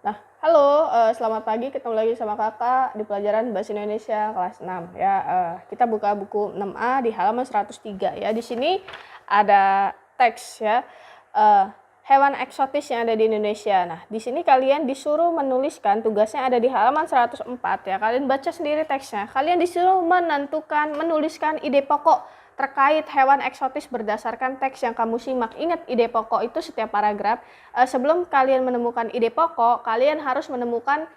Nah, halo, selamat pagi. Ketemu lagi sama kakak di pelajaran Bahasa Indonesia kelas 6 ya. Kita buka buku 6A di halaman 103 ya. Di sini ada teks ya. Hewan eksotis yang ada di Indonesia. Nah, di sini kalian disuruh menuliskan, tugasnya ada di halaman 104 ya. Kalian baca sendiri teksnya. Kalian disuruh menuliskan ide pokok terkait hewan eksotis berdasarkan teks yang kamu simak. Ingat, ide pokok itu setiap paragraf. Sebelum kalian menemukan ide pokok, kalian harus menemukan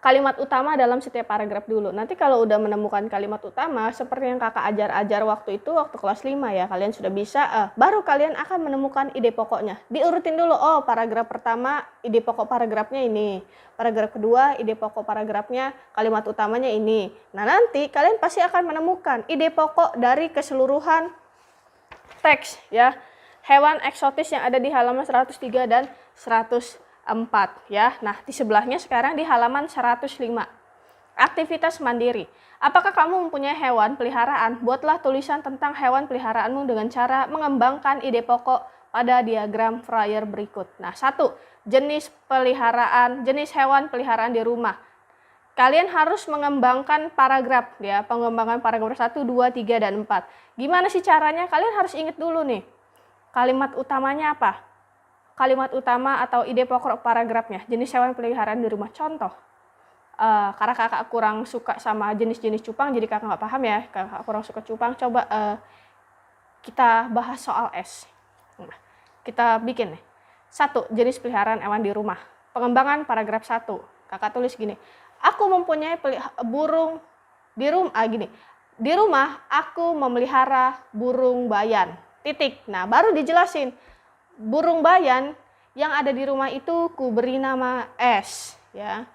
kalimat utama dalam setiap paragraf dulu. Nanti kalau udah menemukan kalimat utama, seperti yang kakak ajar waktu itu, waktu kelas 5 ya, kalian sudah bisa, baru kalian akan menemukan ide pokoknya. Diurutin dulu, oh paragraf pertama, ide pokok paragrafnya ini. Paragraf kedua, ide pokok paragrafnya, kalimat utamanya ini. Nah nanti kalian pasti akan menemukan ide pokok dari keseluruhan teks ya. Hewan eksotis yang ada di halaman 103 dan 104 ya. Nah, di sebelahnya sekarang di halaman 105. Aktivitas mandiri. Apakah kamu mempunyai hewan peliharaan? Buatlah tulisan tentang hewan peliharaanmu dengan cara mengembangkan ide pokok pada diagram flyer berikut. Nah, 1. Jenis hewan peliharaan di rumah. Kalian harus mengembangkan paragraf ya, pengembangan paragraf 1, 2, 3, dan 4. Gimana sih caranya? Kalian harus ingat dulu nih. Kalimat utamanya apa? Kalimat utama atau ide pokok paragrafnya. Jenis hewan peliharaan di rumah. Contoh. Karena kakak kurang suka sama jenis-jenis cupang, jadi kakak nggak paham ya. Kakak kurang suka cupang. Coba kita bahas soal es. Nah, kita bikin nih. 1. Jenis peliharaan hewan di rumah. Pengembangan paragraf 1. Kakak tulis gini. Aku mempunyai burung di rumah. Gini. Di rumah aku memelihara burung bayan. Titik. Nah, baru dijelasin. Burung bayan yang ada di rumah itu kuberi nama Es, ya.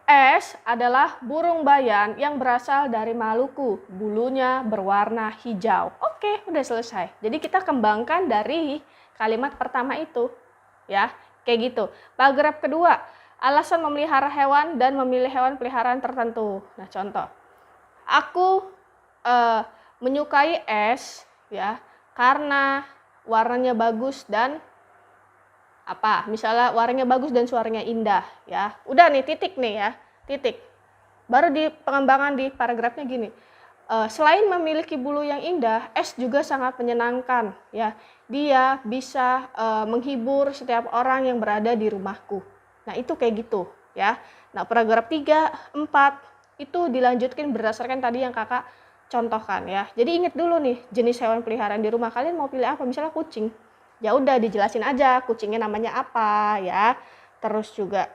Es adalah burung bayan yang berasal dari Maluku. Bulunya berwarna hijau. Oke, udah selesai. Jadi kita kembangkan dari kalimat pertama itu, ya. Kayak gitu. Paragraf kedua, alasan memelihara hewan dan memilih hewan peliharaan tertentu. Nah, contoh. Aku menyukai es ya karena warnanya bagus dan misalnya warnanya bagus dan suaranya indah ya. Udah nih, titik nih ya, titik. Baru di pengembangan di paragrafnya gini. Selain memiliki bulu yang indah, es juga sangat menyenangkan ya. Dia bisa menghibur setiap orang yang berada di rumahku. Nah, itu kayak gitu ya. Nah, paragraf 3, 4 itu dilanjutkan berdasarkan tadi yang kakak contohkan ya. Jadi ingat dulu nih, jenis hewan peliharaan di rumah kalian mau pilih apa? Misalnya kucing. Ya udah dijelasin aja kucingnya namanya apa ya. Terus juga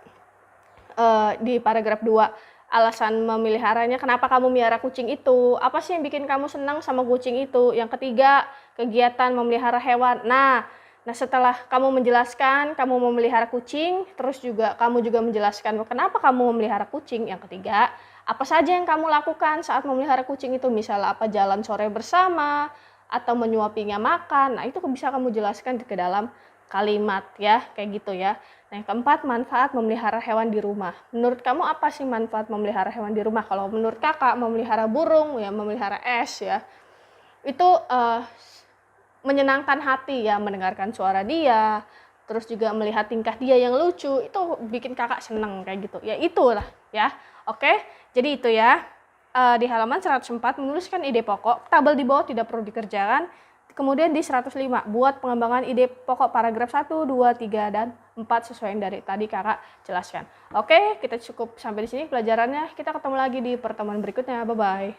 di paragraf 2, alasan memeliharanya, kenapa kamu melihara kucing itu? Apa sih yang bikin kamu senang sama kucing itu? Yang ketiga, kegiatan memelihara hewan. Nah, setelah kamu menjelaskan kamu memelihara kucing, terus juga kamu juga menjelaskan kenapa kamu memelihara kucing. Yang ketiga, apa saja yang kamu lakukan saat memelihara kucing itu? Misalnya apa, jalan sore bersama, atau menyuapinya makan. Nah, itu bisa kamu jelaskan ke dalam kalimat ya, kayak gitu ya. Nah, yang keempat, manfaat memelihara hewan di rumah. Menurut kamu apa sih manfaat memelihara hewan di rumah? Kalau menurut kakak, memelihara burung, ya memelihara es ya, itu menyenangkan hati ya, mendengarkan suara dia, terus juga melihat tingkah dia yang lucu, itu bikin kakak seneng kayak gitu. Ya itulah ya. Oke, jadi itu ya. Di halaman 104 menuliskan ide pokok, tabel di bawah tidak perlu dikerjakan. Kemudian di 105 buat pengembangan ide pokok paragraf 1, 2, 3, dan 4 sesuai yang dari tadi kakak jelaskan. Oke, kita cukup sampai di sini pelajarannya. Kita ketemu lagi di pertemuan berikutnya. Bye-bye.